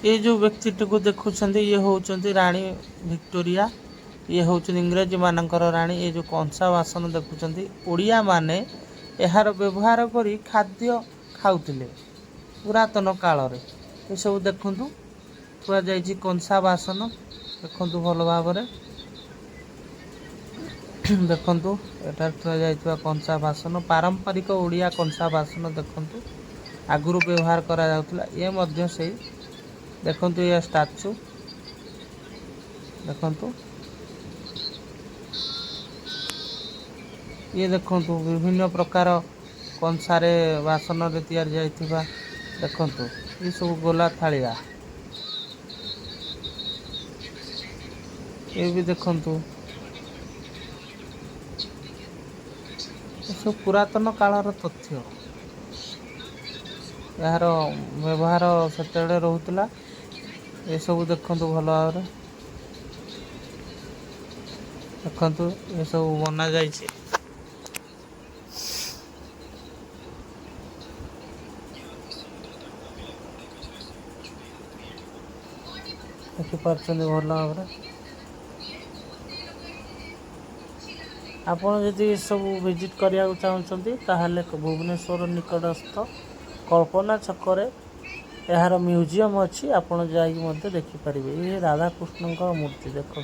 ये जो व्यक्ति को देखुं ये हूँ राणी विक्टोरिया। ये हूँ इंग्रेज मानकर राणी। ये जो कंसा बासन देखुं ओडिया माने यार व्यवहार करी खाद्य खाऊले पुरातन काल रे। ये सब देखु थुआ जाइए कंसा बासन देखु भल भाव देखु एटार थुआ जाइए कंसा बासन पारंपरिक ओडिया कंसा बासन देखु आगुरी व्यवहार करा जाउतला। ये मध्य से देखु ये स्टाचू देखु ये देखु विभिन्न प्रकार कंसारे बासन रे तैयार जाइथिबा देखु ये सब गोला थालिया। ये भी देखु सब पुरातन कालर तथ्य यार व्यवहार सेतेबेले रहूतला। ये सब देखु भल भाव देखु ये सब बना जाइए। देखिपार भल भाव आपड़ जदि सब विजिट करा चाहते ताहले भुवनेश्वर निकटस्थ कल्पना छकरे यार म्यूजियम अच्छी आपड़ जाकि देखिपारे। ये राधाकृष्ण मूर्ति देखो।